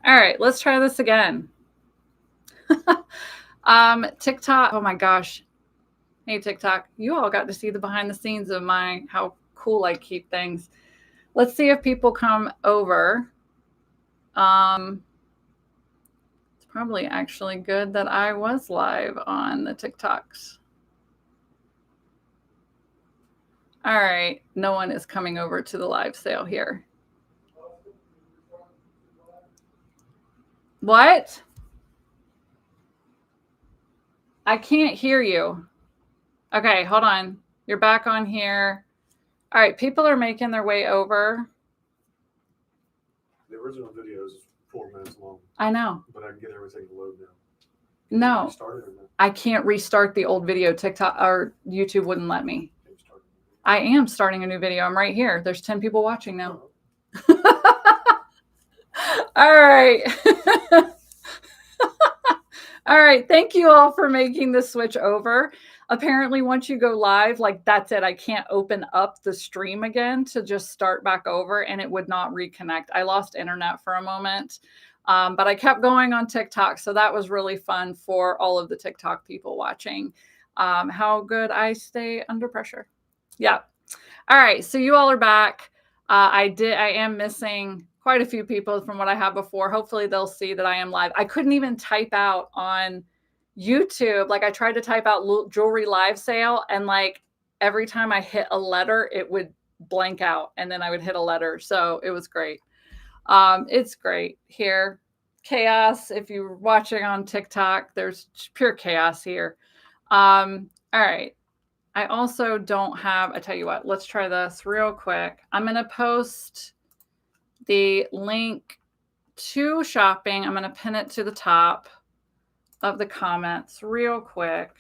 All right, let's try this again. TikTok. Oh my gosh. Hey, TikTok. You all got to see the behind the scenes of how cool I keep things. Let's see if people come over. It's probably actually good that I was live on the TikToks. All right. No one is coming over to the live sale here. What? I can't hear you. Okay, hold on. You're back on here. All right, people are making their way over. The original video is 4 minutes long. I know. But I can get everything to load now. No. I can't restart the old video. TikTok or YouTube wouldn't let me. I am starting a new video. I'm right here. There's 10 people watching now. All right. All right. Thank you all for making the switch over. Apparently, once you go live, like that's it. I can't open up the stream again to just start back over, and it would not reconnect. I lost internet for a moment, but I kept going on TikTok. So that was really fun for all of the TikTok people watching. How good I stay under pressure. Yeah. All right. So you all are back. I am missing quite a few people from what I have before. Hopefully they'll see that I am live. I couldn't even type out on YouTube. Like I tried to type out jewelry live sale, and like every time I hit a letter, it would blank out, and then I would hit a letter. So it was great. It's great here. Chaos. If you're watching on TikTok, there's pure chaos here. All right. I also don't have, I tell you what, let's try this real quick. I'm going to post the link to shopping. I'm going to pin it to the top of the comments real quick.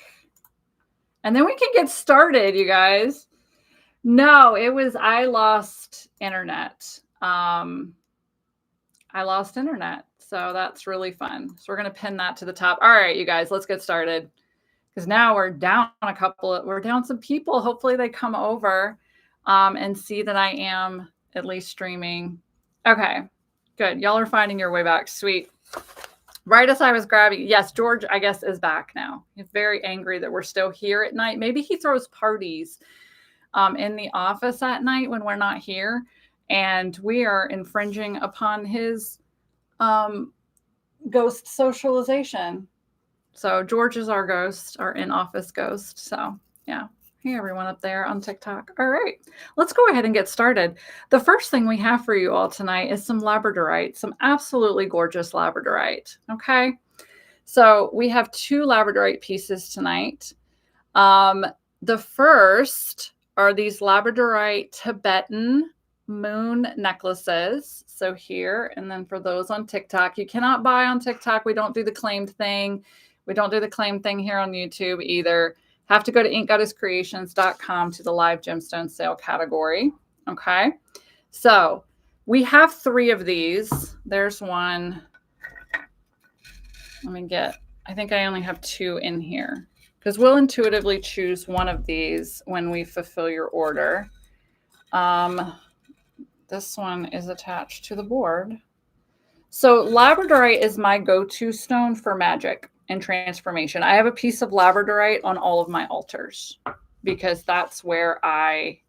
And then we can get started, you guys. No, I lost internet. I lost internet. So that's really fun. So we're going to pin that to the top. All right, you guys, let's get started. Because now we're down we're down some people. Hopefully they come over and see that I am at least streaming. Okay, good. Y'all are finding your way back. Sweet. Right as I was grabbing, yes, George, I guess, is back now. He's very angry that we're still here at night. Maybe he throws parties in the office at night when we're not here, and we are infringing upon his ghost socialization. So George is our ghost, our in-office ghost. So yeah. Hey, everyone up there on TikTok. All right, let's go ahead and get started. The first thing we have for you all tonight is some labradorite, some absolutely gorgeous labradorite. Okay. So we have 2 labradorite pieces tonight. The first are these labradorite Tibetan moon necklaces. So here, and then for those on TikTok, you cannot buy on TikTok. We don't do the claimed thing. We don't do the claim thing here on YouTube either. Have to go to inkgoddesscreations.com to the live gemstone sale category. Okay. So we have 3 of these. There's one. I think I only have 2 in here because we'll intuitively choose one of these when we fulfill your order. This one is attached to the board. So labradorite is my go-to stone for magic and transformation. I have a piece of labradorite on all of my altars because that's where I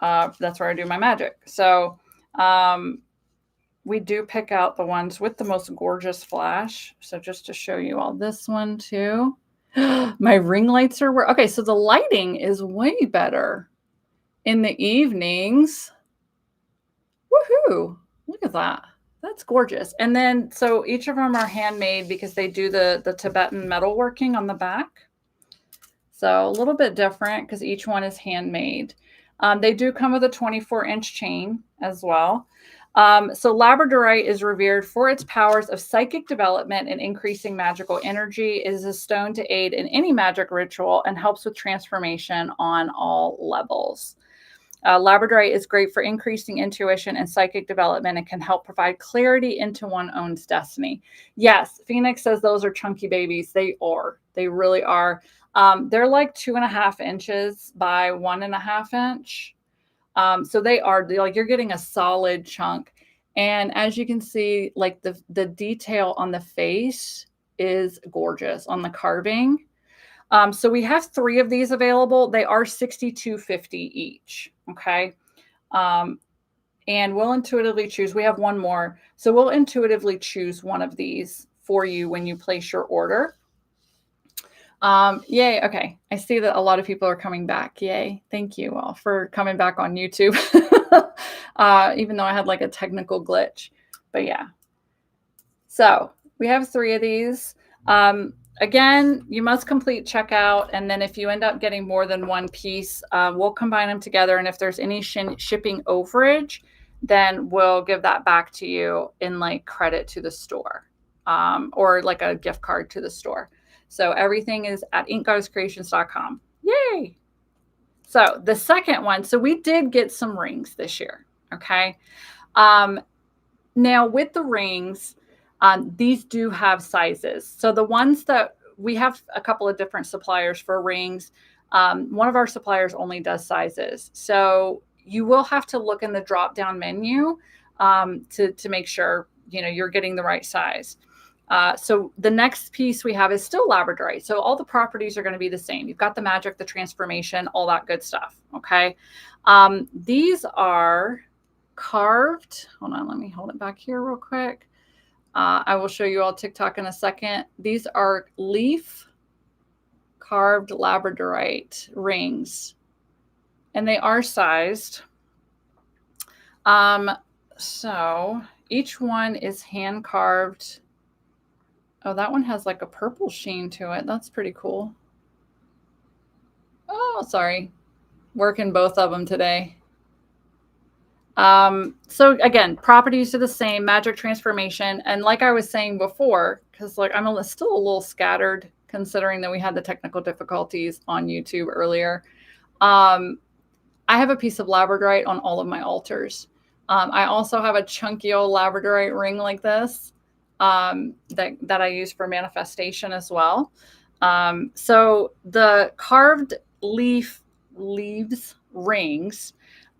do my magic. So we do pick out the ones with the most gorgeous flash. So just to show you all, this one too. My ring lights are okay. So the lighting is way better in the evenings. Woohoo! Look at that. That's gorgeous. And then, so each of them are handmade because they do the Tibetan metalworking on the back. So a little bit different because each one is handmade. They do come with a 24-inch chain as well. So labradorite is revered for its powers of psychic development and increasing magical energy. It is a stone to aid in any magic ritual and helps with transformation on all levels. Labradorite is great for increasing intuition and psychic development and can help provide clarity into one's own destiny. Yes, Phoenix says those are chunky babies. They are. They really are. They're like 2.5 inches by 1.5 inch. So they are like, you're getting a solid chunk. And as you can see, like the detail on the face is gorgeous on the carving. So we have 3 of these available. They are $62.50 each. Okay. And we'll intuitively choose. We have one more. So we'll intuitively choose one of these for you when you place your order. Yay. Okay. I see that a lot of people are coming back. Yay. Thank you all for coming back on YouTube. Even though I had like a technical glitch, but yeah. So we have 3 of these. Again, you must complete checkout. And then if you end up getting more than one piece, we'll combine them together. And if there's any shipping overage, then we'll give that back to you in like credit to the store, or like a gift card to the store. So everything is at inkgoddesscreations.com. Yay. So the second one, so we did get some rings this year. Okay. Now with the rings, these do have sizes. So the ones that we have a couple of different suppliers for rings. One of our suppliers only does sizes. So you will have to look in the drop down menu to make sure, you're getting the right size. So the next piece we have is still labradorite. So all the properties are going to be the same. You've got the magic, the transformation, all that good stuff. Okay. These are carved. Hold on. Let me hold it back here real quick. I will show you all TikTok in a second. These are leaf carved labradorite rings, and they are sized. So each one is hand carved. Oh, that one has like a purple sheen to it. That's pretty cool. Oh, sorry. Working both of them today. So again, properties are the same, magic transformation. And like I was saying before, because like I'm still a little scattered considering that we had the technical difficulties on YouTube earlier. I have a piece of labradorite on all of my altars. I also have a chunky old labradorite ring like this that I use for manifestation as well. So the carved leaves rings,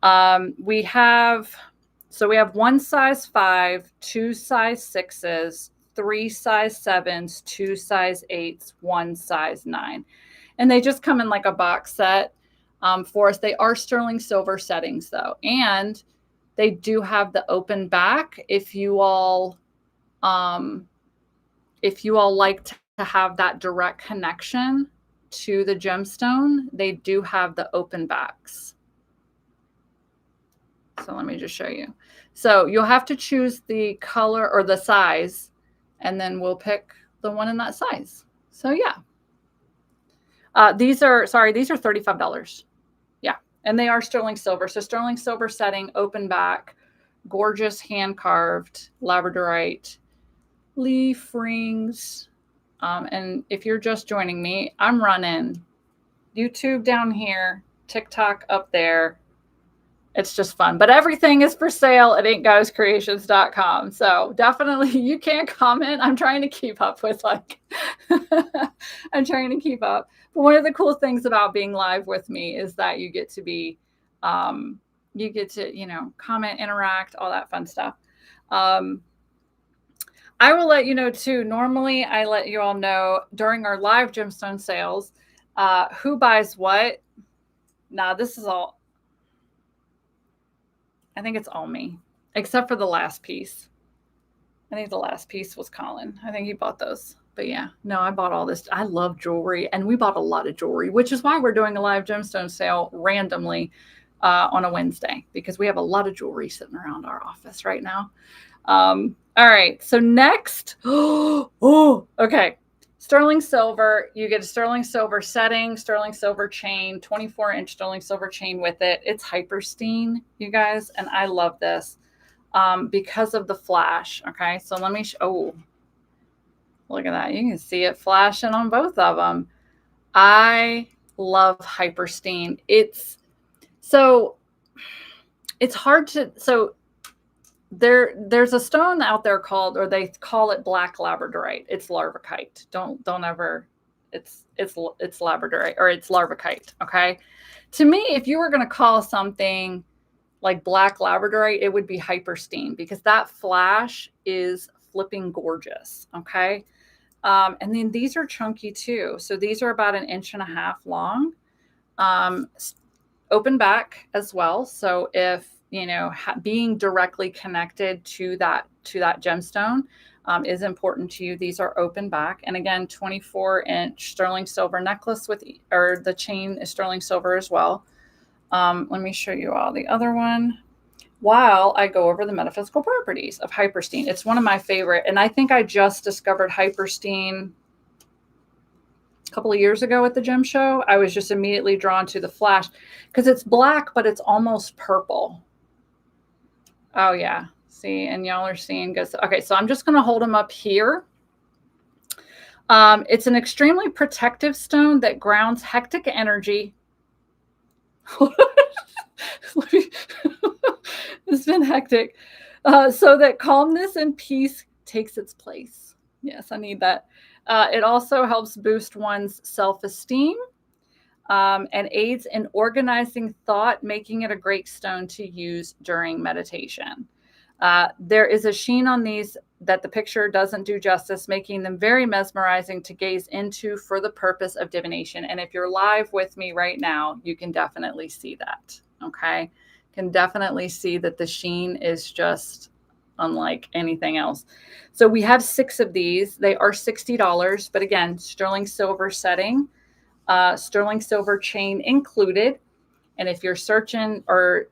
we have 1 size 5, 2 size 6s, 3 size 7s, 2 size 8s, 1 size 9. And they just come in like a box set for us. They are sterling silver settings though. And they do have the open back. If you all like to have that direct connection to the gemstone, they do have the open backs. So let me just show you. So you'll have to choose the color or the size, and then we'll pick the one in that size. So yeah. These are $35. Yeah. And they are sterling silver. So sterling silver setting, open back, gorgeous hand carved labradorite leaf rings. And if you're just joining me, I'm running YouTube down here, TikTok up there. It's just fun. But everything is for sale at inkgoddesscreations.com. So definitely you can't comment. I'm trying to keep up with I'm trying to keep up. But one of the cool things about being live with me is that you get to comment, interact, all that fun stuff. I will let you know too. Normally I let you all know during our live gemstone sales, who buys what. Nah, this is all, I think it's all me, except for the last piece. I think the last piece was Colin. I think he bought those. But yeah, no, I bought all this. I love jewelry, and we bought a lot of jewelry, which is why we're doing a live gemstone sale randomly on a Wednesday, because we have a lot of jewelry sitting around our office right now. All right, so next, okay. Sterling silver, you get a sterling silver setting, sterling silver chain, 24-inch sterling silver chain with it. It's hyperstein, you guys, and I love this because of the flash. Okay, so let me look at that. You can see it flashing on both of them. I love hyperstein. It's hard to, there's a stone out there called, or they call it black labradorite. It's larvikite. Don't ever, it's labradorite, or it's larvikite. Okay. To me, if you were going to call something like black labradorite, it would be hypersteam because that flash is flipping gorgeous. Okay. And then these are chunky too. So these are about 1.5 inches long. Open back as well. So if, you know, being directly connected to that gemstone is important to you, these are open back. And again, 24-inch sterling silver necklace with, or the chain is sterling silver as well. Let me show you all the other one while I go over the metaphysical properties of hyperstein. It's one of my favorite, and I think I just discovered hyperstein a couple of years ago at the gem show. I was just immediately drawn to the flash because it's black, but it's almost purple. Oh yeah, see, and y'all are seeing good. Okay, so I'm just going to hold them up here. It's an extremely protective stone that grounds hectic energy. It's been hectic. So that calmness and peace takes its place. Yes, I need that. It also helps boost one's self-esteem and aids in organizing thought, making it a great stone to use during meditation. There is a sheen on these that the picture doesn't do justice, making them very mesmerizing to gaze into for the purpose of divination. And if you're live with me right now, you can definitely see that. Okay. Can definitely see that the sheen is just unlike anything else. So we have 6 of these. They are $60, but again, sterling silver setting, sterling silver chain included. And if you're searching, or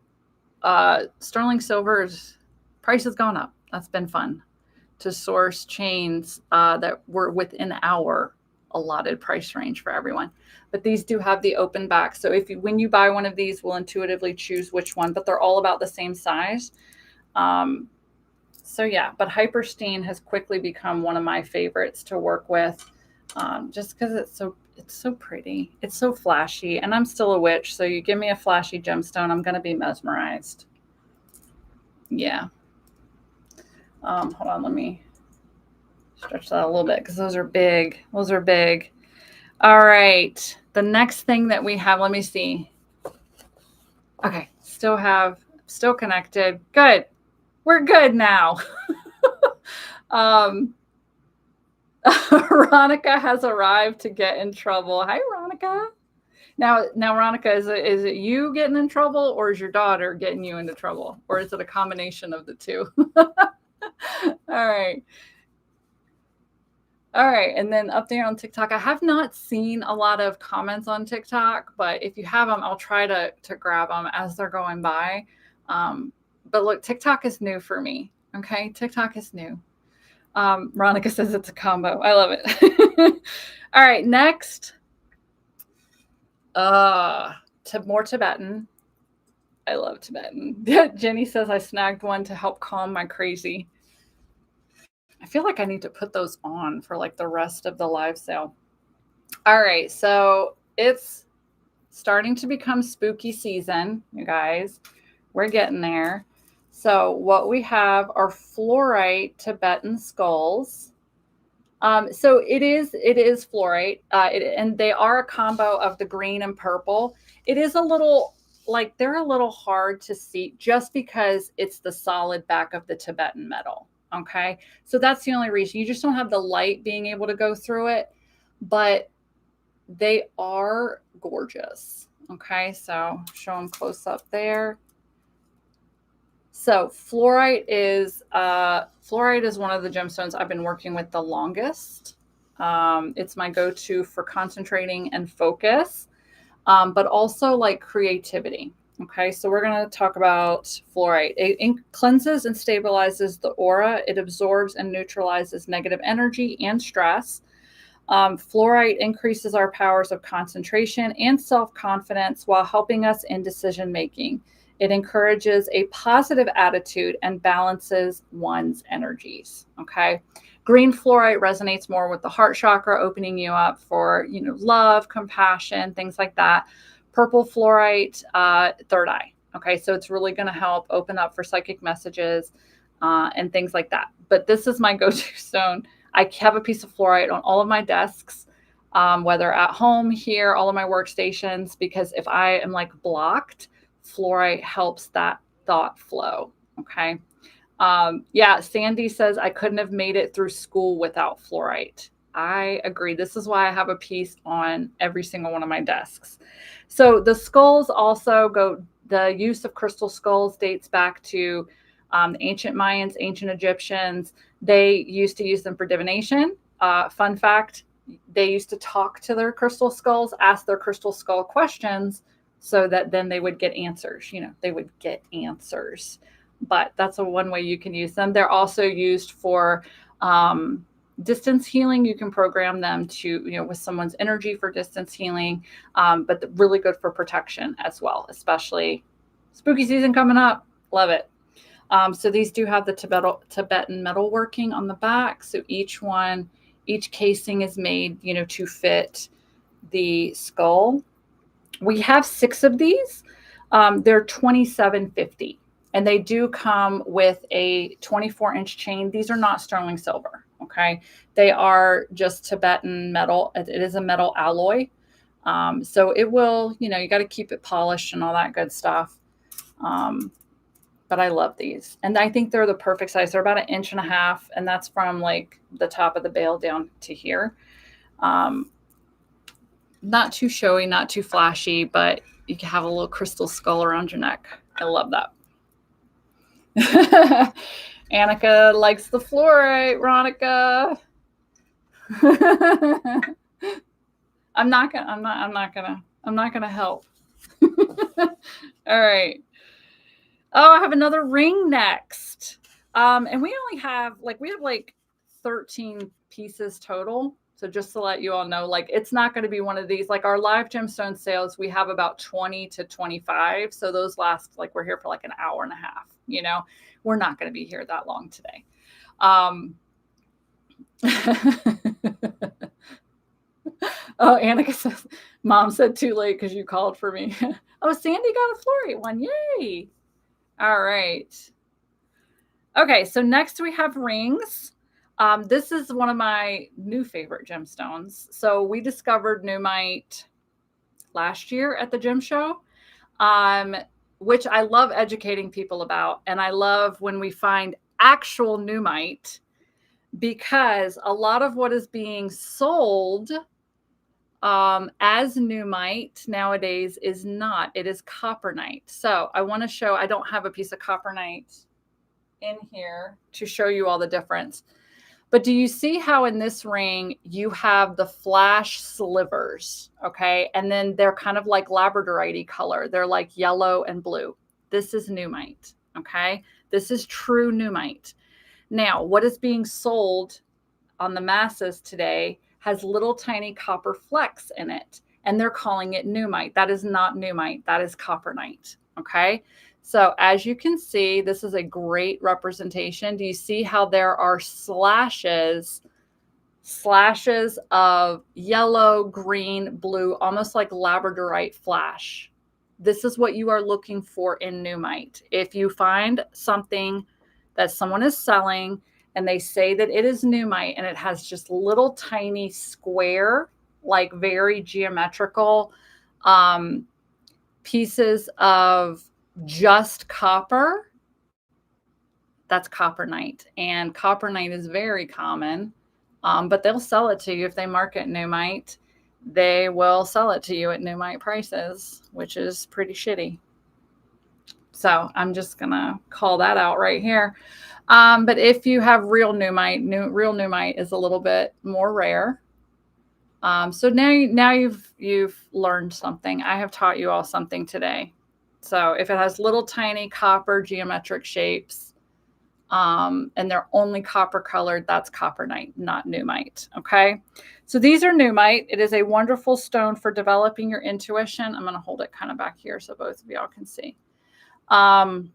sterling silver's price has gone up. That's been fun to source chains that were within our allotted price range for everyone. But these do have the open back. So if you, when you buy one of these, we'll intuitively choose which one, but they're all about the same size. So yeah, but hyperstein has quickly become one of my favorites to work with, just because it's so pretty. It's so flashy, and I'm still a witch. So you give me a flashy gemstone, I'm going to be mesmerized. Yeah. Hold on, let me stretch that a little bit because those are big. Those are big. All right. The next thing that we have, let me see. Okay. Still connected. Good. We're good now. Veronica has arrived to get in trouble. Hi, Veronica. Now, Veronica, is it you getting in trouble, or is your daughter getting you into trouble, or is it a combination of the two? All right. All right. And then up there on TikTok, I have not seen a lot of comments on TikTok, but if you have them, I'll try to grab them as they're going by. But look, TikTok is new for me. Okay. TikTok is new. Veronica says it's a combo. I love it. All right. Next. More Tibetan. I love Tibetan. Jenny says I snagged one to help calm my crazy. I feel like I need to put those on for like the rest of the live sale. All right. So it's starting to become spooky season, you guys. We're getting there. So what we have are fluorite Tibetan skulls. So it is fluorite, and they are a combo of the green and purple. It is a little, like, they're a little hard to see just because it's the solid back of the Tibetan metal. Okay. So that's the only reason. You just don't have the light being able to go through it, but they are gorgeous. Okay. So show them close up there. So fluorite is one of the gemstones I've been working with the longest. It's my go-to for concentrating and focus, but also like creativity. Okay, so we're going to talk about fluorite. It cleanses and stabilizes the aura. It absorbs and neutralizes negative energy and stress. Fluorite increases our powers of concentration and self-confidence while helping us in decision-making. It encourages a positive attitude and balances one's energies. Okay. Green fluorite resonates more with the heart chakra, opening you up for, love, compassion, things like that. Purple fluorite, third eye. Okay. So it's really going to help open up for psychic messages and things like that. But this is my go-to stone. I have a piece of fluorite on all of my desks, whether at home, here, all of my workstations, because if I am like blocked, fluorite helps that thought flow. Okay. Yeah, Sandy says, I couldn't have made it through school without fluorite. I agree. This is why I have a piece on every single one of my desks. So the skulls also the use of crystal skulls dates back to ancient Mayans, ancient Egyptians. They used to use them for divination. Fun fact, they used to talk to their crystal skulls, ask their crystal skull questions so that then they would get answers. They would get answers. But that's one way you can use them. They're also used for distance healing. You can program them to, with someone's energy for distance healing, but really good for protection as well, especially spooky season coming up. Love it. So these do have the Tibetan metalworking on the back. So each casing is made, to fit the skull. We have 6 of these. They're $27.50. And they do come with a 24-inch chain. These are not sterling silver, okay? They are just Tibetan metal. It is a metal alloy. So it will, you got to keep it polished and all that good stuff. But I love these. And I think they're the perfect size. They're about 1.5 inches, and that's from like the top of the bale down to here. Not too showy, not too flashy, but you can have a little crystal skull around your neck. I love that. Annika likes the fluorite, Ronica. I'm not gonna help. All right. Oh, I have another ring next. And we have 13 pieces total. So just to let you all know, it's not going to be one of these, our live gemstone sales, we have about 20 to 25. So those last, we're here for an hour and a half, we're not going to be here that long today. Oh, Annika says, Mom said too late because you called for me. Oh, Sandy got a fluorite one. Yay. All right. Okay. So next we have rings. This is one of my new favorite gemstones. So we discovered Numite last year at the gem show, which I love educating people about. And I love when we find actual Numite, because a lot of what is being sold as Numite nowadays is not. It is copernite. So I want to show, I don't have a piece of copernite in here to show you all the difference. But do you see how in this ring you have the flash slivers, okay? And then they're kind of like labradorite color. They're like yellow and blue. This is Numite, okay? This is true Numite. Now, what is being sold on the masses today has little tiny copper flecks in it, and they're calling it Numite. That is not Numite. That is copernite, okay? So as you can see, this is a great representation. Do you see how there are slashes of yellow, green, blue, almost like labradorite flash? This is what you are looking for in Numite. If you find something that someone is selling and they say that it is Numite and it has just little tiny square, like very geometrical pieces of just copper, that's copernite. And copernite is very common, but they'll sell it to you. If they market Numite, they will sell it to you at Numite prices, which is pretty shitty. So I'm just gonna call that out right here. But if you have real real Numite is a little bit more rare. So now you've learned something. I have taught you all something today. So if it has little tiny copper geometric shapes, and they're only copper colored, that's copernite, not Numite. Okay. So these are Numite. It is a wonderful stone for developing your intuition. I'm going to hold it kind of back here so both of y'all can see. And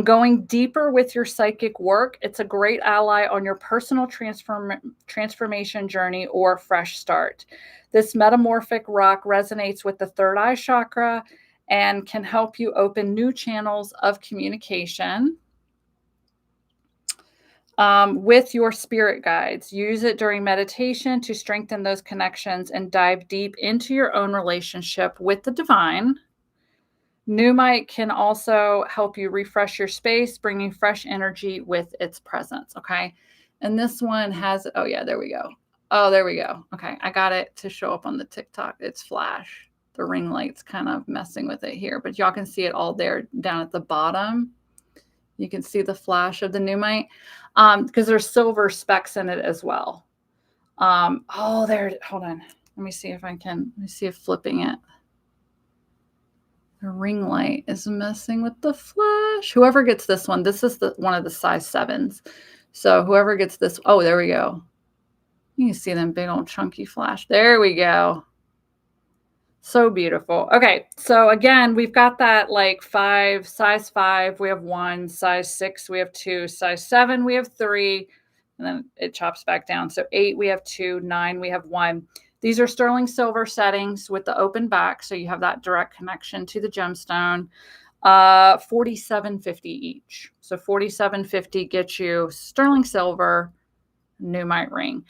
going deeper with your psychic work, it's a great ally on your personal transformation journey or fresh start. This metamorphic rock resonates with the third eye chakra and can help you open new channels of communication with your spirit guides. Use it during meditation to strengthen those connections and dive deep into your own relationship with the divine. Numite can also help you refresh your space, bringing fresh energy with its presence. Okay. And this one has, oh yeah, there we go. Oh, there we go. Okay. I got it to show up on the TikTok. It's flash. The ring light's kind of messing with it here, but y'all can see it all there down at the bottom. You can see the flash of the Numite because there's silver specks in it as well. Oh, there, hold on. Let me see if I can, let me see if flipping it. The ring light is messing with the flash. Whoever gets this one, this is the one of the size 7s. So whoever gets this, oh, there we go. You can see them big old chunky flash. There we go. So beautiful. Okay, so again, we've got that like 5, size 5, we have 1, size 6, we have 2, size 7, we have 3, and then it chops back down. So 8, we have 2, 9, we have 1. These are sterling silver settings with the open back, so you have that direct connection to the gemstone. $47.50 each. So $47.50 gets you sterling silver Numite ring.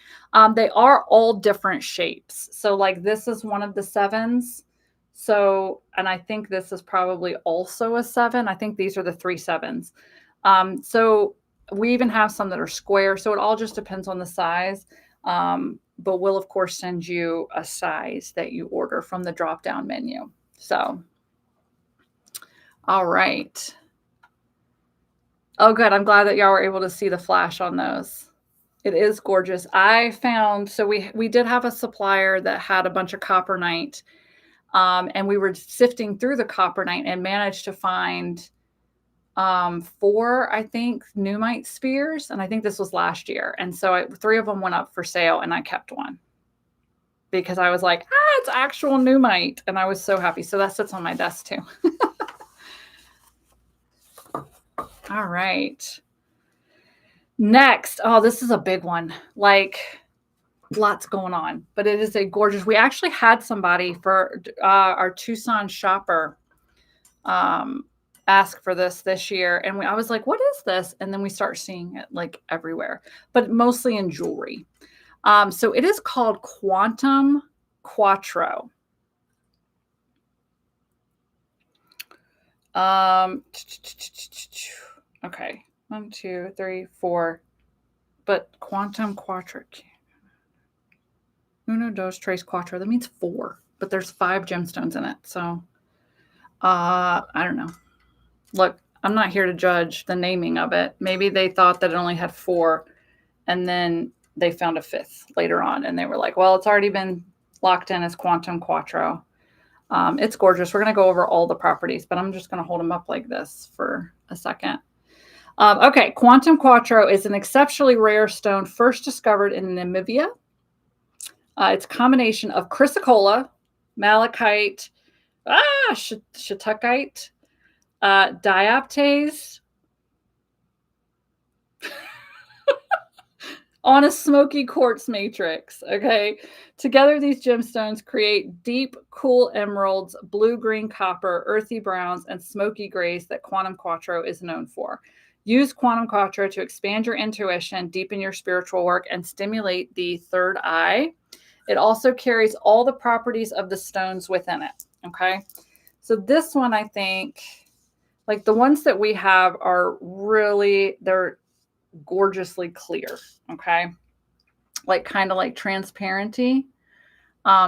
They are all different shapes. So like this is one of the 7s. So, and I think this is probably also a 7. I think these are the 3 7s. So we even have some that are square. So it all just depends on the size. But we'll of course send you a size that you order from the drop-down menu. So, all right. Oh, good. I'm glad that y'all were able to see the flash on those. It is gorgeous. I found, so we did have a supplier that had a bunch of copperite, and we were sifting through the copperite and managed to find 4, I think, Numite spears. And I think this was last year. And so 3 of them went up for sale and I kept one because I was like, it's actual Numite. And I was so happy. So that sits on my desk too. All right. Next, oh, this is a big one. Like lots going on, but it is a gorgeous. We actually had somebody for our Tucson shopper ask for this year, and I was like, "What is this?" And then we start seeing it like everywhere, but mostly in jewelry. So it is called Quantum Quattro. Okay. 1, 2, 3, 4. But Quantum Quattro. Uno, dos, tres, cuatro. That means 4. But there's 5 gemstones in it. So I don't know. Look, I'm not here to judge the naming of it. Maybe they thought that it only had 4. And then they found a 5th later on. And they were like, well, it's already been locked in as Quantum Quattro. It's gorgeous. We're going to go over all the properties, but I'm just going to hold them up like this for a second. Okay, Quantum Quattro is an exceptionally rare stone first discovered in Namibia. It's a combination of chrysocolla, malachite, shiitake, dioptase, on a smoky quartz matrix. Okay, together these gemstones create deep, cool emeralds, blue-green copper, earthy browns, and smoky grays that Quantum Quattro is known for. Use Quantum Quattro to expand your intuition, deepen your spiritual work, and stimulate the third eye. It also carries all the properties of the stones within it. Okay, so this one, I think, like the ones that we have are really, they're gorgeously clear. Okay, like kind of like transparency.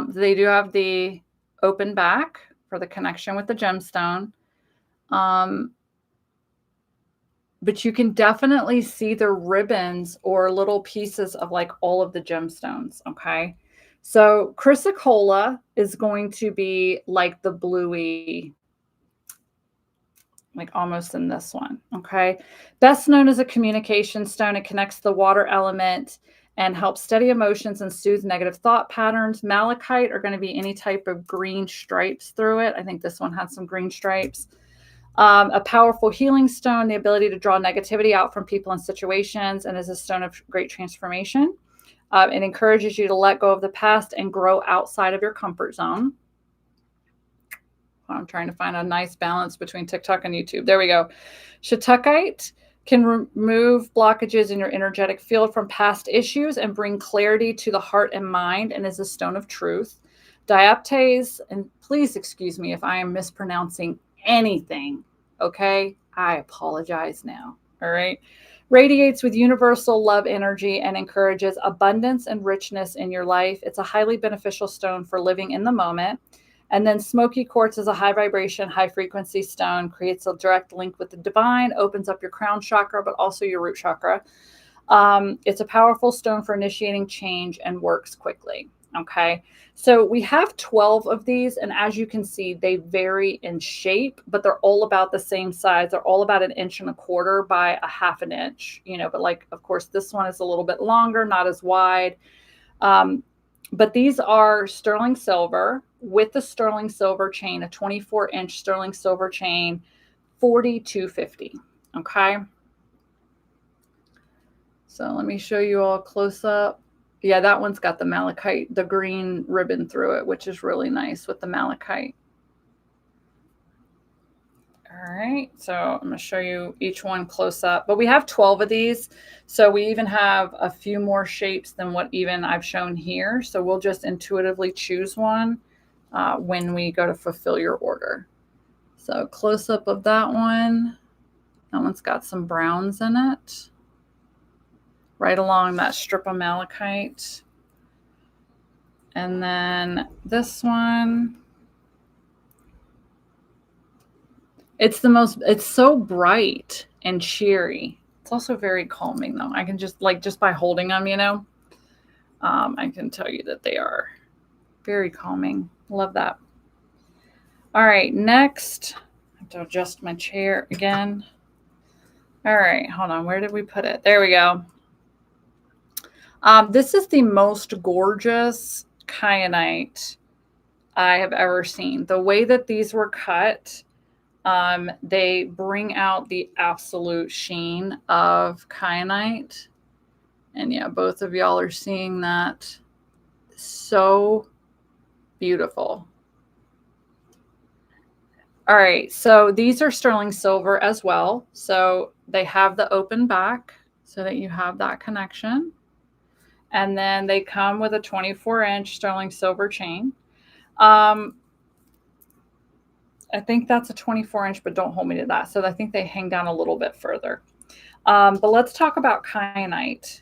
They do have the open back for the connection with the gemstone. But you can definitely see the ribbons or little pieces of like all of the gemstones. Okay. So chrysocolla is going to be like the bluey, like almost in this one. Okay. Best known as a communication stone, it connects the water element and helps steady emotions and soothe negative thought patterns. Malachite are going to be any type of green stripes through it. I think this one had some green stripes. A powerful healing stone, the ability to draw negativity out from people and situations, and is a stone of great transformation. It encourages you to let go of the past and grow outside of your comfort zone. I'm trying to find a nice balance between TikTok and YouTube. There we go. Shiitake can remove blockages in your energetic field from past issues and bring clarity to the heart and mind, and is a stone of truth. Dioptase, and please excuse me if I am mispronouncing anything, okay, I apologize now. All right. Radiates with universal love energy and encourages abundance and richness in your life. It's a highly beneficial stone for living in the moment. And then smoky quartz is a high vibration, high frequency stone, creates a direct link with the divine, opens up your crown chakra, but also your root chakra. It's a powerful stone for initiating change and works quickly. Okay. So we have 12 of these, and as you can see, they vary in shape, but they're all about the same size. They're all about 1.25 inches by 1/2 inch, but like, of course, this one is a little bit longer, not as wide. But these are sterling silver with the sterling silver chain, a 24-inch sterling silver chain, $42.50. Okay. So let me show you all close up. Yeah, that one's got the malachite, the green ribbon through it, which is really nice with the malachite. All right, so I'm going to show you each one close up. But we have 12 of these, so we even have a few more shapes than what even I've shown here. So we'll just intuitively choose one when we go to fulfill your order. So close up of that one. That one's got some browns in it, right along that strip of malachite. And then this one, it's so bright and cheery. It's also very calming though. I can just by holding them, I can tell you that they are very calming. Love that. All right, next, I have to adjust my chair again. All right, hold on. Where did we put it? There we go. This is the most gorgeous kyanite I have ever seen. The way that these were cut, they bring out the absolute sheen of kyanite. And yeah, both of y'all are seeing that. So beautiful. All right, so these are sterling silver as well. So they have the open back so that you have that connection. And then they come with a 24-inch sterling silver chain. I think that's a 24-inch, but don't hold me to that. So I think they hang down a little bit further. But let's talk about kyanite.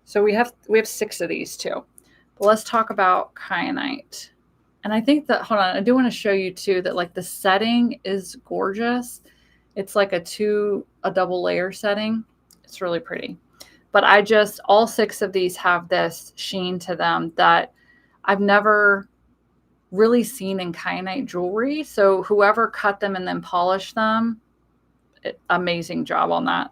So we have 6 of these too. But let's talk about kyanite. And I think that, hold on, I do want to show you too that like the setting is gorgeous. It's like a double layer setting. It's really pretty. But all 6 of these have this sheen to them that I've never really seen in kyanite jewelry. So whoever cut them and then polished them, amazing job on that.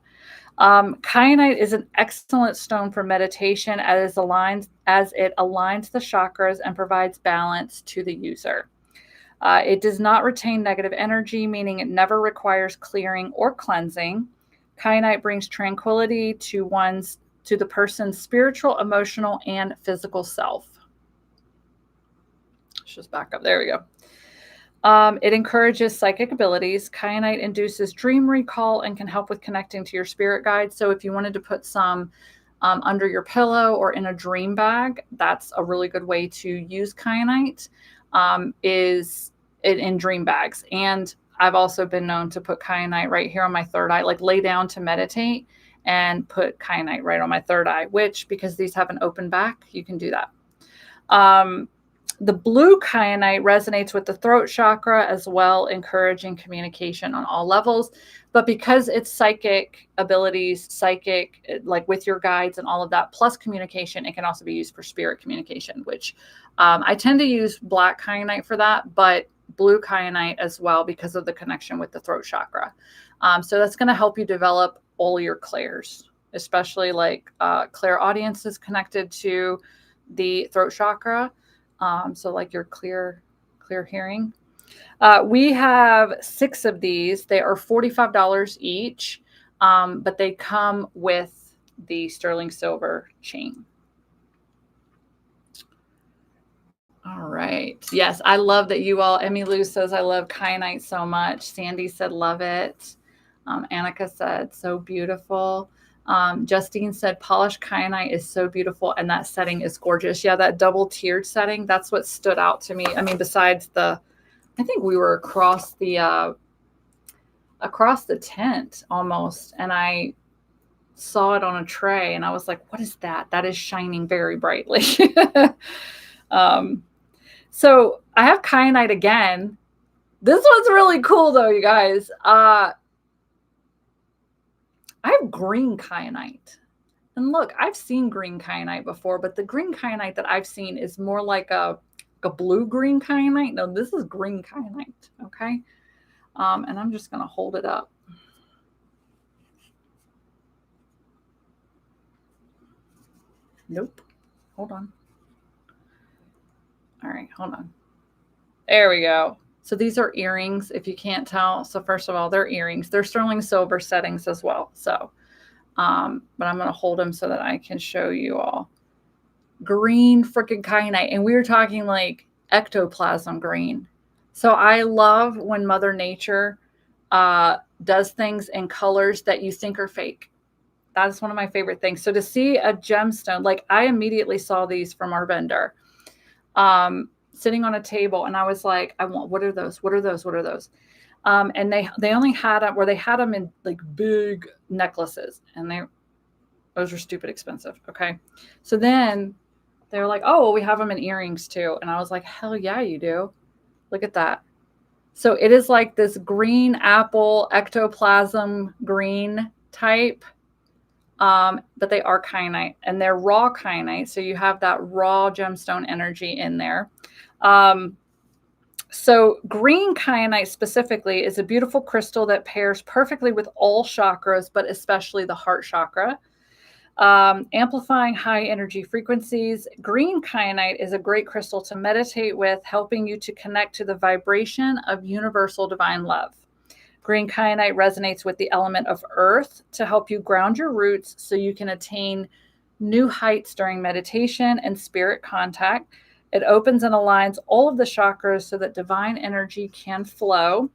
Kyanite is an excellent stone for meditation as it aligns the chakras and provides balance to the user. It does not retain negative energy, meaning it never requires clearing or cleansing. Kyanite brings tranquility to the person's spiritual, emotional, and physical self. Let's just back up. There we go. It encourages psychic abilities. Kyanite induces dream recall and can help with connecting to your spirit guides. So if you wanted to put some under your pillow or in a dream bag, that's a really good way to use kyanite, is in dream bags. And I've also been known to put kyanite right here on my third eye, like lay down to meditate and put kyanite right on my third eye, which, because these have an open back, you can do that. The blue kyanite resonates with the throat chakra as well, encouraging communication on all levels. But because it's psychic abilities, like with your guides and all of that, plus communication, it can also be used for spirit communication, which I tend to use black kyanite for that, but blue kyanite as well because of the connection with the throat chakra. So that's going to help you develop all your clairs, especially like clairaudience is connected to the throat chakra. So like your clear hearing. We have 6 of these. They are $45 each, but they come with the sterling silver chain. All right. Yes, I love that you all. Emmy Lou says, I love kyanite so much. Sandy said, love it. Annika said, so beautiful. Justine said, polished kyanite is so beautiful, and that setting is gorgeous. Yeah, that double tiered setting, that's what stood out to me. I mean, besides I think we were across the across the tent almost, and I saw it on a tray, and I was like, what is that? That is shining very brightly. So I have kyanite again. This one's really cool though, you guys. I have green kyanite. And look, I've seen green kyanite before, but the green kyanite that I've seen is more like a blue-green kyanite. No, this is green kyanite, okay? And I'm just going to hold it up. Nope. Hold on. All right, hold on. There we go. So these are earrings, if you can't tell. So first of all, they're earrings. They're sterling silver settings as well. So, but I'm going to hold them so that I can show you all. Green freaking kyanite. And we were talking like ectoplasm green. So I love when Mother Nature does things in colors that you think are fake. That's one of my favorite things. So to see a gemstone, like I immediately saw these from our vendor sitting on a table. And I was like, what are those? What are those? What are those? And they only had them where they had them in like big necklaces, and those are stupid expensive. Okay. So then they were like, oh, well, we have them in earrings too. And I was like, hell yeah, you do. Look at that. So it is like this green apple ectoplasm green type. But they are kyanite, and they're raw kyanite. So you have that raw gemstone energy in there. So green kyanite specifically is a beautiful crystal that pairs perfectly with all chakras, but especially the heart chakra. Amplifying high energy frequencies. Green kyanite is a great crystal to meditate with, helping you to connect to the vibration of universal divine love. Green kyanite resonates with the element of earth to help you ground your roots so you can attain new heights during meditation and spirit contact. It opens and aligns all of the chakras so that divine energy can flow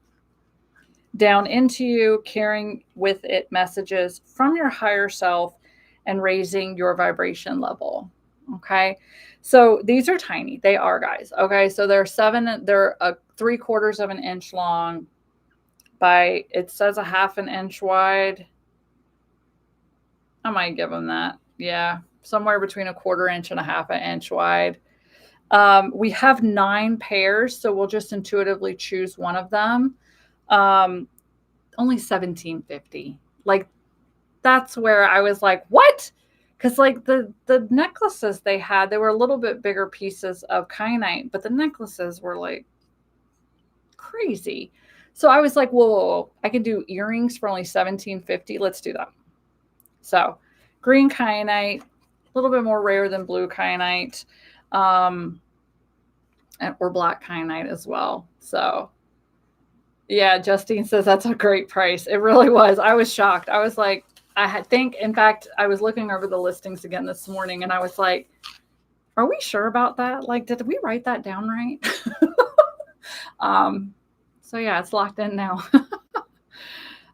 down into you, carrying with it messages from your higher self and raising your vibration level. Okay. So these are tiny. They are, guys. Okay. So they're 3/4 of an inch long by, it says a 1/2 inch wide. I might give them that. Yeah. Somewhere between 1/4 inch and a 1/2 inch wide. We have 9 pairs, so we'll just intuitively choose one of them. Only $17.50. Like, that's where I was like, what? Because like the necklaces they had, they were a little bit bigger pieces of kyanite, but the necklaces were like crazy. So I was like, whoa, I can do earrings for only $17.50. Let's do that. So green kyanite, a little bit more rare than blue kyanite, or black kyanite as well. So yeah, Justine says that's a great price. It really was. I was shocked. I was like, in fact, I was looking over the listings again this morning, and I was like, are we sure about that? Like, did we write that down right? So yeah, it's locked in now.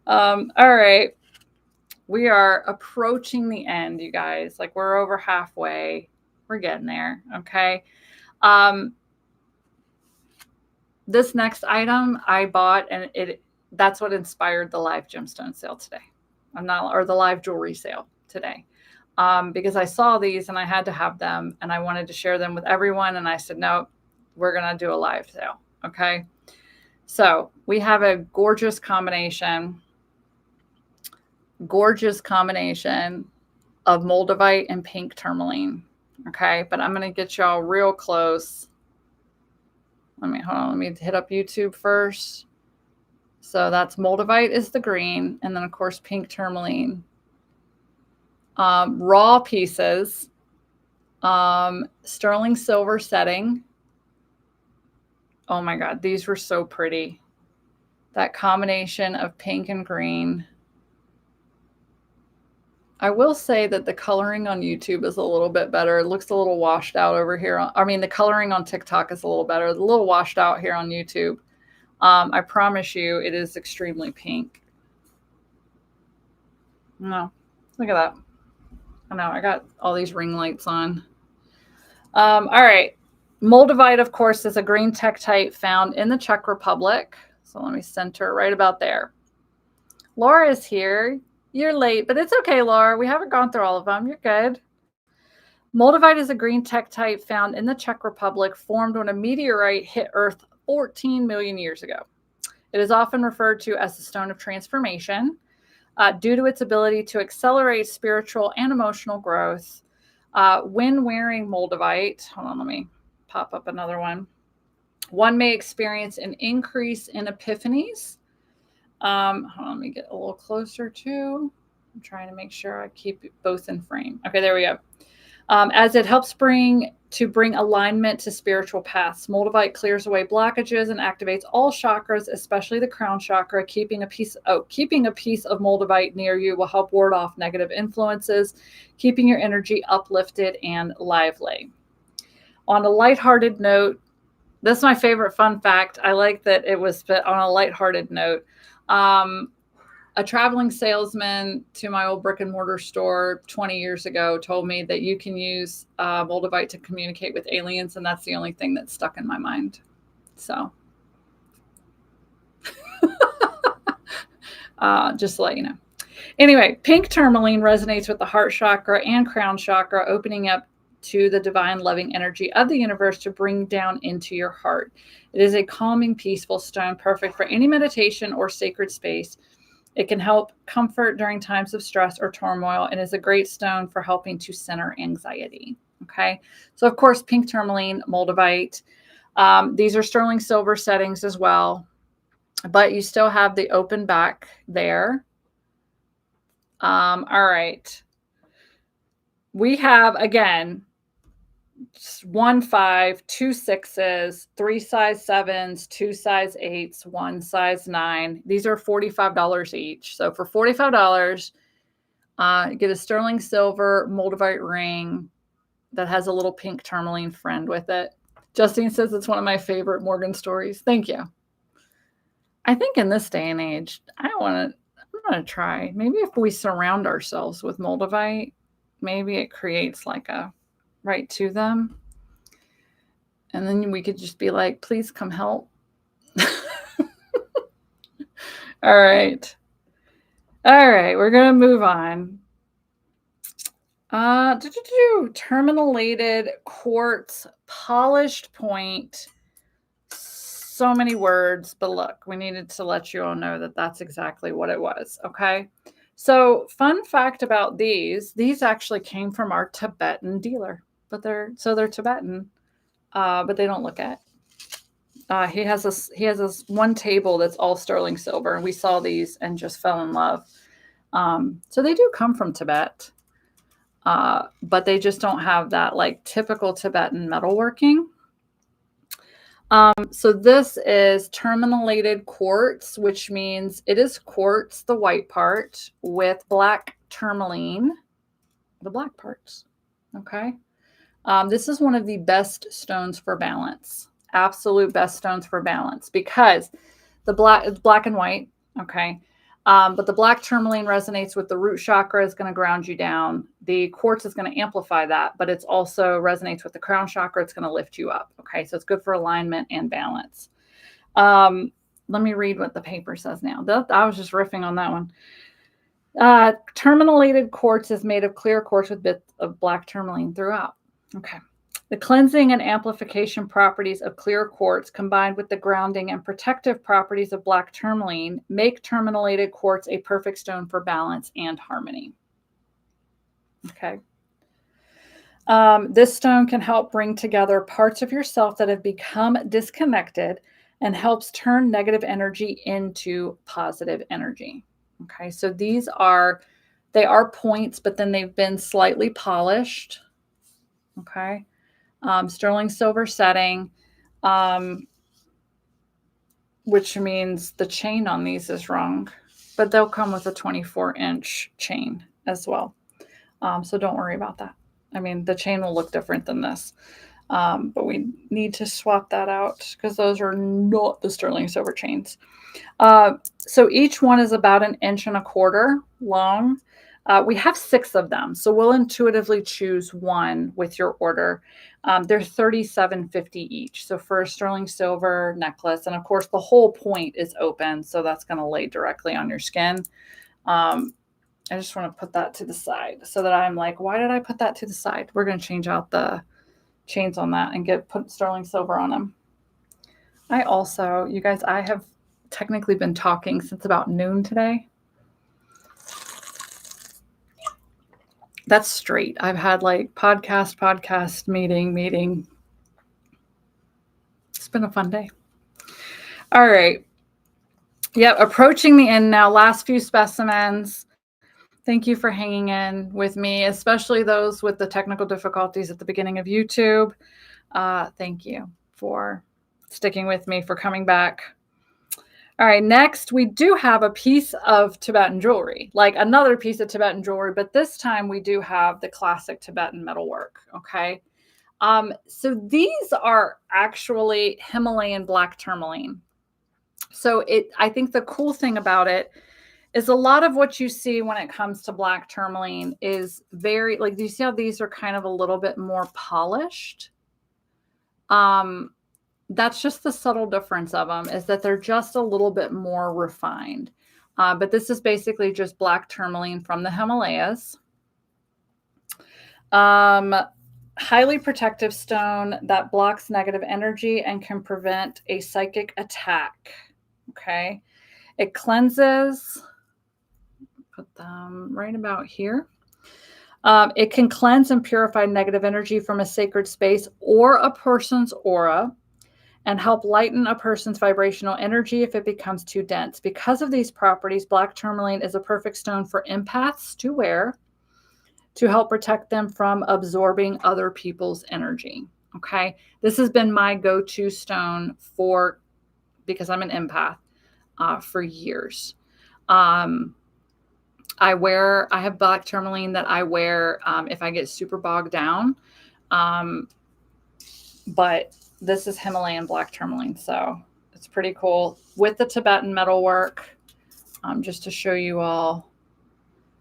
All right. We are approaching the end, you guys. Like, we're over halfway. We're getting there. Okay. This next item I bought, and that's what inspired the live gemstone sale today. Or the live jewelry sale today. Because I saw these and I had to have them, and I wanted to share them with everyone. And I said, no, we're going to do a live sale. Okay. So we have a gorgeous combination of moldavite and pink tourmaline. Okay. But I'm going to get y'all real close. Hold on. Let me hit up YouTube first. So that's moldavite is the green. And then of course, pink tourmaline, raw pieces, sterling silver setting. Oh my God. These were so pretty. That combination of pink and green. I will say that the coloring on YouTube is a little bit better. It looks a little washed out over here. The coloring on TikTok is a little better. A little washed out here on YouTube. I promise you it is extremely pink. No, look at that. I know, I got all these ring lights on. All right. Moldavite, of course, is a green tektite found in the Czech Republic. So let me center right about there. Laura is here. You're late, but it's okay, Laura. We haven't gone through all of them. You're good. Moldavite is a green tektite found in the Czech Republic, formed when a meteorite hit Earth 14 million years ago. It is often referred to as the stone of transformation due to its ability to accelerate spiritual and emotional growth. When wearing Moldavite, hold on, let me pop up another one. One may experience an increase in epiphanies. Hold on, let me get a little closer too. I'm trying to make sure I keep both in frame. Okay, there we go. As it helps bring alignment to spiritual paths. Moldavite clears away blockages and activates all chakras, especially the crown chakra. Keeping a piece of Moldavite near you will help ward off negative influences, keeping your energy uplifted and lively. On a lighthearted note, this is my favorite fun fact. I like that it was on a lighthearted note. A traveling salesman to my old brick and mortar store 20 years ago told me that you can use Moldavite to communicate with aliens, and that's the only thing that's stuck in my mind. So just to let you know. Anyway, pink tourmaline resonates with the heart chakra and crown chakra, opening up to the divine loving energy of the universe to bring down into your heart. It is a calming, peaceful stone, perfect for any meditation or sacred space. It can help comfort during times of stress or turmoil, and is a great stone for helping to center anxiety. Okay, so of course, pink tourmaline, Moldavite. These are sterling silver settings as well, but you still have the open back there. All right. We have, again, 1 5, 2 6s, 3 size 7s, 2 size 8s, 1 size 9. These are $45 each. So for $45, get a sterling silver Moldavite ring that has a little pink tourmaline friend with it. Justine says it's one of my favorite Morgan stories. Thank you. I think in this day and age, I'm going to try. Maybe if we surround ourselves with Moldavite, maybe it creates like a right to them. And then we could just be like, please come help. All right. We're going to move on. Terminalated quartz polished point. So many words, but look, we needed to let you all know that that's exactly what it was. Okay. So fun fact about these actually came from our Tibetan dealer, but they're Tibetan, but they don't look at. He has this one table that's all sterling silver, and we saw these and just fell in love. So they do come from Tibet, but they just don't have that like typical Tibetan metalworking. So this is terminalated quartz, which means it is quartz, the white part, with black tourmaline, the black parts. Okay. This is one of the best stones for balance. Absolute best stones for balance, because it's black and white. Okay. But the black tourmaline resonates with the root chakra, is going to ground you down. The quartz is going to amplify that, but it's also resonates with the crown chakra. It's going to lift you up. Okay. So it's good for alignment and balance. Let me read what the paper says now. I was just riffing on that one. Terminalated quartz is made of clear quartz with bits of black tourmaline throughout. Okay. The cleansing and amplification properties of clear quartz, combined with the grounding and protective properties of black tourmaline, make terminalated quartz a perfect stone for balance and harmony. Okay. This stone can help bring together parts of yourself that have become disconnected, and helps turn negative energy into positive energy. Okay. So they are points, but then they've been slightly polished. Okay. Sterling silver setting, which means the chain on these is wrong, but they'll come with a 24-inch chain as well. So don't worry about that. I mean, the chain will look different than this, but we need to swap that out because those are not the sterling silver chains. So each one is about 1.25 inches long. We have 6 of them, so we'll intuitively choose one with your order. They're $37.50 each. So for a sterling silver necklace, and of course the whole point is open, so that's going to lay directly on your skin. I just want to put that to the side so that I'm like, why did I put that to the side? We're going to change out the chains on that and put sterling silver on them. I also, you guys, I have technically been talking since about noon today. That's straight. I've had like podcast, meeting. It's been a fun day. All right. Yep, approaching the end now. Last few specimens. Thank you for hanging in with me, especially those with the technical difficulties at the beginning of YouTube. Thank you for sticking with me, for coming back. All right, next we do have a piece of Tibetan jewelry, like another piece of Tibetan jewelry, but this time we do have the classic Tibetan metalwork, okay? So these are actually Himalayan black tourmaline. So I think the cool thing about it is a lot of what you see when it comes to black tourmaline is very, like, do you see how these are kind of a little bit more polished? That's just the subtle difference of them, is that they're just a little bit more refined. But this is basically just black tourmaline from the Himalayas. Highly protective stone that blocks negative energy and can prevent a psychic attack. Okay. It cleanses, put them right about here. It can cleanse and purify negative energy from a sacred space or a person's aura, and help lighten a person's vibrational energy if it becomes too dense. Because of these properties, black tourmaline is a perfect stone for empaths to wear to help protect them from absorbing other people's energy. Okay. This has been my go-to stone because I'm an empath, for years. I have black tourmaline that I wear if I get super bogged down. But this is Himalayan black tourmaline, so it's pretty cool with the Tibetan metalwork. Just to show you all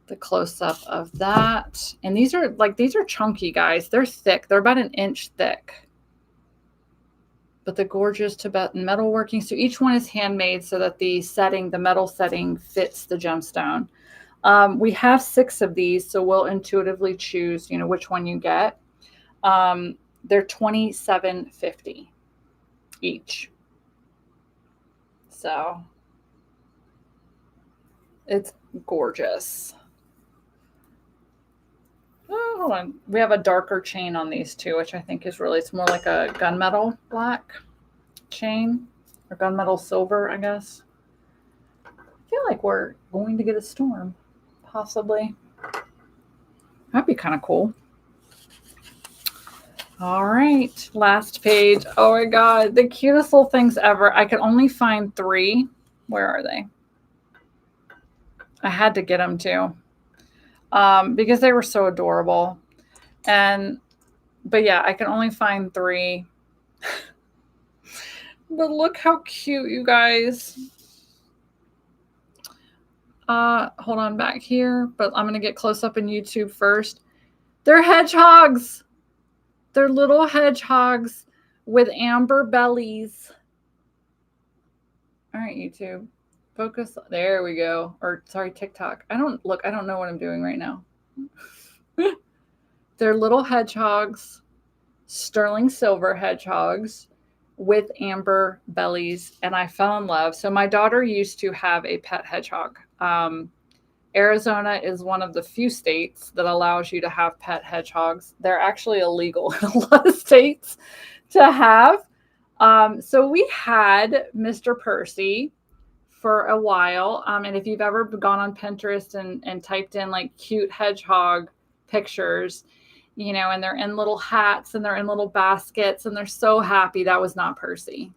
the close-up of that. And these are chunky, guys. They're thick. They're about 1 inch thick. But the gorgeous Tibetan metalworking. So each one is handmade so that the metal setting fits the gemstone. We have 6 of these, so we'll intuitively choose, which one you get. They're $27.50 each. So it's gorgeous. Oh, hold on. We have a darker chain on these too, which I think is it's more like a gunmetal black chain, or gunmetal silver, I guess. I feel like we're going to get a storm, possibly. That'd be kind of cool. All right, last page. Oh my God, the cutest little things ever. I could only find 3. Where are they? I had to get them too, because they were so adorable. But yeah, I can only find 3. But look how cute, you guys. Hold on back here, but I'm gonna get close up in YouTube first. They're hedgehogs. They're little hedgehogs with amber bellies. All right, YouTube. Focus. There we go. Or sorry, TikTok. I don't know what I'm doing right now. They're little hedgehogs, sterling silver hedgehogs with amber bellies. And I fell in love. So my daughter used to have a pet hedgehog. Arizona is one of the few states that allows you to have pet hedgehogs. They're actually illegal in a lot of states to have. So we had Mr. Percy for a while. And if you've ever gone on Pinterest and typed in like cute hedgehog pictures, and they're in little hats and they're in little baskets and they're so happy, that was not Percy.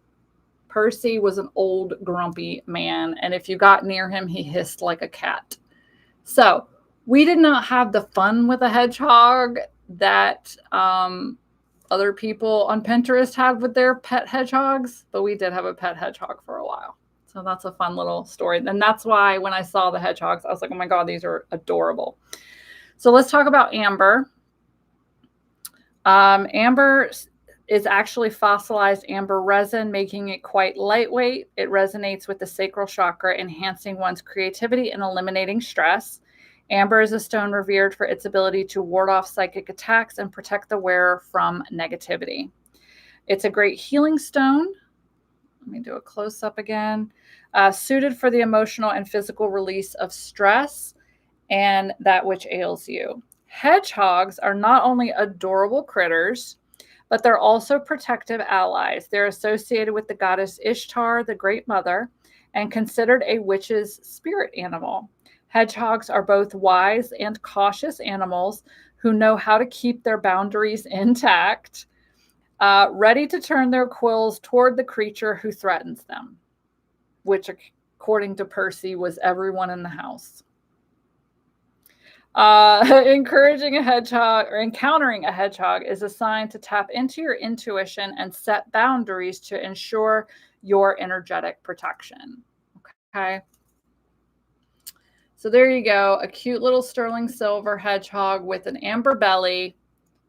Percy was an old grumpy man. And if you got near him, he hissed like a cat. So we did not have the fun with a hedgehog that other people on Pinterest had with their pet hedgehogs, but we did have a pet hedgehog for a while. So that's a fun little story. And that's why when I saw the hedgehogs, I was like, oh my God, these are adorable. So let's talk about amber. Amber is actually fossilized amber resin, making it quite lightweight. It resonates with the sacral chakra, enhancing one's creativity and eliminating stress. Amber is a stone revered for its ability to ward off psychic attacks and protect the wearer from negativity. It's a great healing stone. Let me do a close-up again. Suited for the emotional and physical release of stress and that which ails you. Hedgehogs are not only adorable critters, but they're also protective allies. They're associated with the goddess Ishtar, the Great Mother, and considered a witch's spirit animal. Hedgehogs are both wise and cautious animals who know how to keep their boundaries intact, ready to turn their quills toward the creature who threatens them, which, according to Percy, was everyone in the house. Encouraging a hedgehog or encountering a hedgehog is a sign to tap into your intuition and set boundaries to ensure your energetic protection. Okay. So there you go. A cute little sterling silver hedgehog with an amber belly,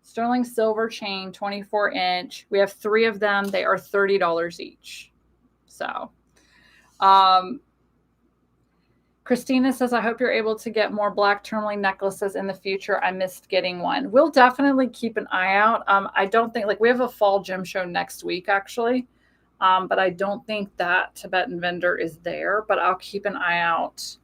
sterling silver chain, 24-inch. We have 3 of them. They are $30 each. So, Christina says, I hope you're able to get more black tourmaline necklaces in the future. I missed getting one. We'll definitely keep an eye out. I don't think, like, we have a fall gem show next week, actually. But I don't think that Tibetan vendor is there, but I'll keep an eye out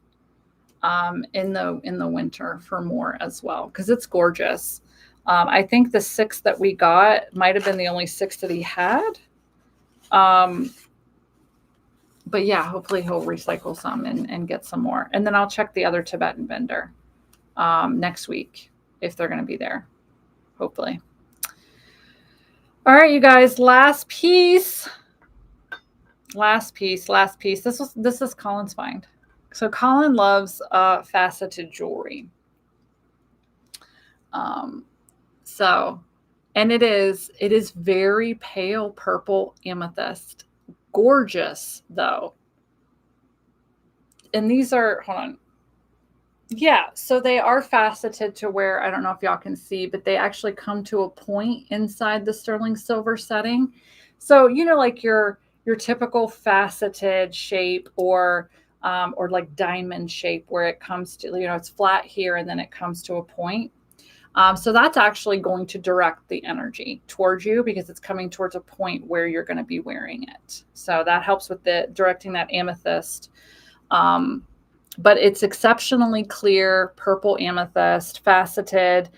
in the winter for more as well, because it's gorgeous. I think the 6 that we got might have been the only 6 that he had. But yeah, hopefully he'll recycle some and get some more. And then I'll check the other Tibetan vendor next week if they're going to be there, hopefully. All right, you guys, last piece. This is Colin's find. So Colin loves faceted jewelry. And it is very pale purple amethyst. Gorgeous, though. And these are, hold on. Yeah, so they are faceted to where, I don't know if y'all can see, but they actually come to a point inside the sterling silver setting. So, like your typical faceted shape or like diamond shape where it comes to, it's flat here and then it comes to a point. So that's actually going to direct the energy towards you because it's coming towards a point where you're going to be wearing it. So that helps with directing that amethyst. But it's exceptionally clear, purple amethyst, faceted.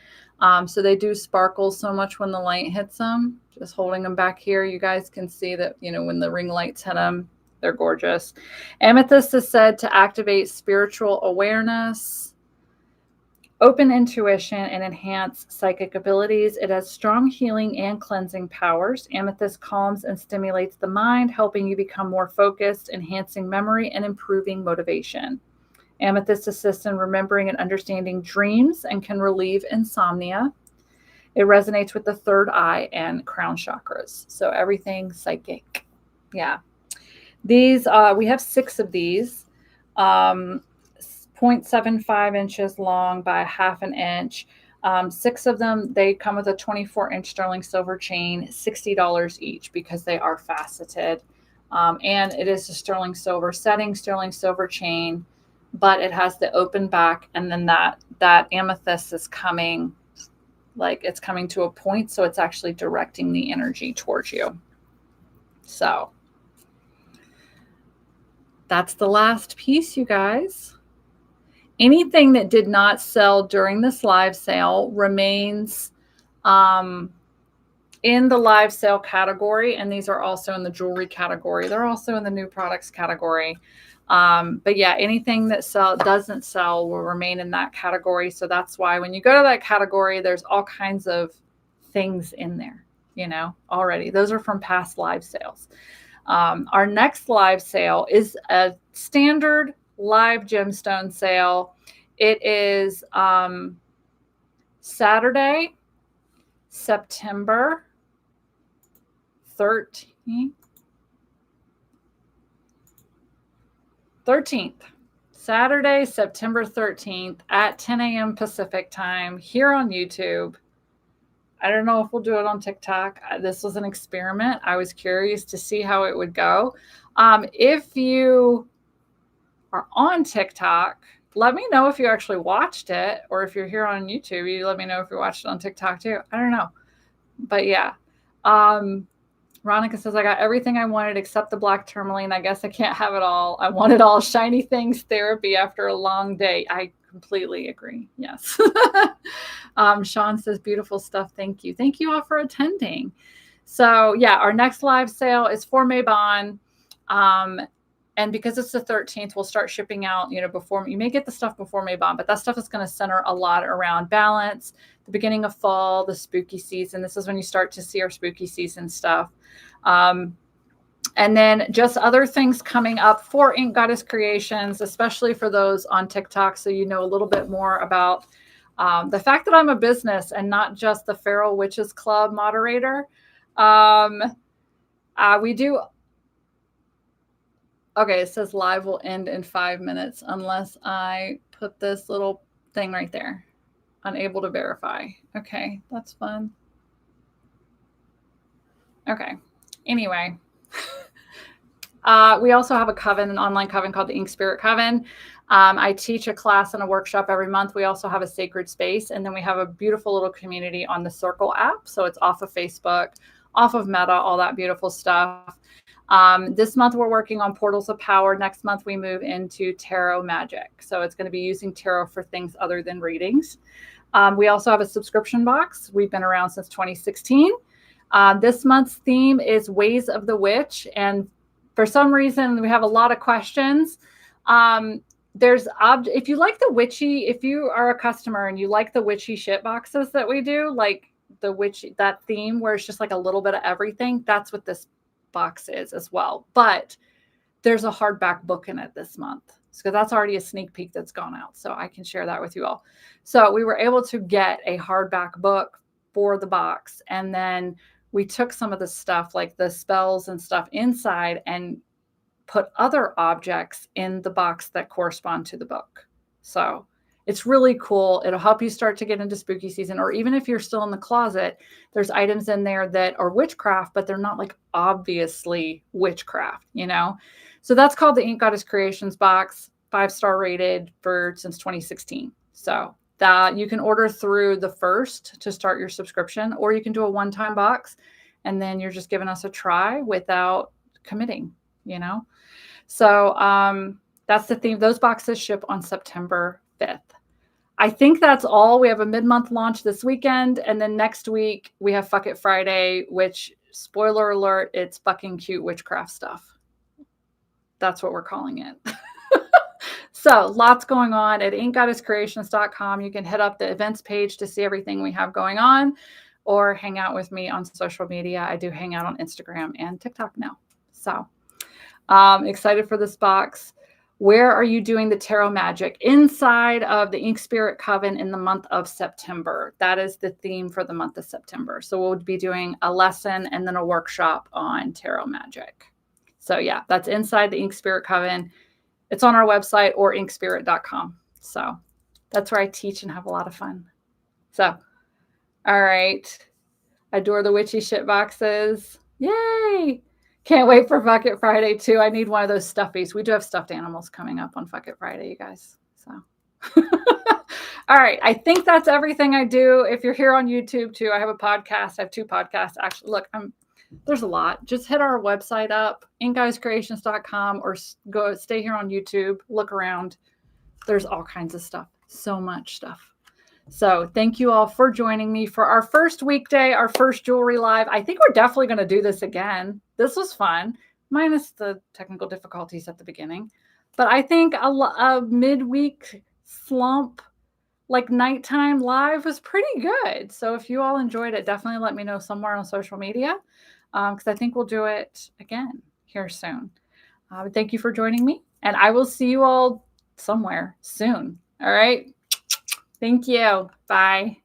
So they do sparkle so much when the light hits them. Just holding them back here, you guys can see that, when the ring lights hit them, they're gorgeous. Amethyst is said to activate spiritual awareness, open intuition, and enhance psychic abilities. It has strong healing and cleansing powers. Amethyst calms and stimulates the mind, helping you become more focused, enhancing memory, and improving motivation. Amethyst assists in remembering and understanding dreams and can relieve insomnia. It resonates with the third eye and crown chakras. So everything psychic. Yeah. These, we have 6 of these. 0.75 inches long by 1/2 inch. 6 of them, they come with a 24-inch sterling silver chain, $60 each because they are faceted. And it is a sterling silver setting, sterling silver chain, but it has the open back. And then that amethyst is coming, like it's coming to a point. So it's actually directing the energy towards you. So that's the last piece, you guys. Anything that did not sell during this live sale remains in the live sale category, and these are also in the jewelry category. They're also in the new products category. But yeah, anything that doesn't sell will remain in that category. So that's why when you go to that category, there's all kinds of things in there, already. Those are from past live sales. Our next live sale is a standard live gemstone sale. It is Saturday, September 13th. 13th. Saturday, September 13th at 10 a.m. Pacific time here on YouTube. I don't know if we'll do it on TikTok. This was an experiment. I was curious to see how it would go. If you are on TikTok, let me know if you actually watched it, or if you're here on YouTube, you let me know if you watched it on TikTok too. I don't know. But yeah. Veronica says, I got everything I wanted except the black tourmaline. I guess I can't have it all. I want it all. Shiny things therapy after a long day. I completely agree. Yes. Sean says, beautiful stuff. Thank you. Thank you all for attending. So yeah, our next live sale is for Maybon. And because it's the 13th, we'll start shipping out, before, you may get the stuff before Maybon, but that stuff is going to center a lot around balance, the beginning of fall, the spooky season. This is when you start to see our spooky season stuff. And then just other things coming up for Ink Goddess Creations, especially for those on TikTok. So you know a little bit more about the fact that I'm a business and not just the Feral Witches Club moderator. We do. Okay, it says live will end in 5 minutes unless I put this little thing right there. Unable to verify. Okay, that's fun. Okay. Anyway, we also have a coven, an online coven called the Ink Spirit Coven. I teach a class and a workshop every month. We also have a sacred space, and then we have a beautiful little community on the Circle app. So it's off of Facebook, off of Meta, all that beautiful stuff. This month we're working on Portals of Power. Next month we move into Tarot Magic. So it's going to be using tarot for things other than readings. We also have a subscription box. We've been around since 2016. This month's theme is Ways of the Witch. And for some reason, we have a lot of questions. If you like the witchy, if you are a customer and you like the witchy shit boxes that we do, like the witchy, that theme where it's just like a little bit of everything, that's what this box is as well. But there's a hardback book in it this month. So that's already a sneak peek that's gone out. So I can share that with you all. So we were able to get a hardback book for the box. And then we took some of the stuff like the spells and stuff inside and put other objects in the box that correspond to the book. So it's really cool. It'll help you start to get into spooky season, or even if you're still in the closet, there's items in there that are witchcraft, but they're not like obviously witchcraft, So that's called the Ink Goddess Creations box, 5-star rated since 2016. So that you can order through the first to start your subscription, or you can do a one-time box and then you're just giving us a try without committing, So that's the theme. Those boxes ship on September 5th. I think that's all. We have a mid-month launch this weekend. And then next week we have Fuck It Friday, which, spoiler alert, it's fucking cute witchcraft stuff. That's what we're calling it. So lots going on at inkgoddesscreations.com. You can hit up the events page to see everything we have going on, or hang out with me on social media. I do hang out on Instagram and TikTok now. So excited for this box. Where are you doing the tarot magic? Inside of the Ink Spirit Coven in the month of September. That is the theme for the month of September. So we'll be doing a lesson and then a workshop on tarot magic. So yeah, that's inside the Ink Spirit Coven. It's on our website or inkspirit.com. So that's where I teach and have a lot of fun. So, all right. Adore the witchy shit boxes. Yay. Can't wait for Fuck It Friday too. I need one of those stuffies. We do have stuffed animals coming up on Fuck It Friday, you guys. So, all right. I think that's everything I do. If you're here on YouTube too, I have a podcast. I have 2 podcasts. Actually, look, there's a lot. Just hit our website up, inkgoddesscreations.com, or stay here on YouTube. Look around. There's all kinds of stuff. So much stuff. So thank you all for joining me for our first weekday, our first jewelry live. I think we're definitely going to do this again. This was fun, minus the technical difficulties at the beginning. But I think a midweek slump, like nighttime live, was pretty good. So if you all enjoyed it, definitely let me know somewhere on social media, because I think we'll do it again here soon. Thank you for joining me, and I will see you all somewhere soon. All right. Thank you. Bye.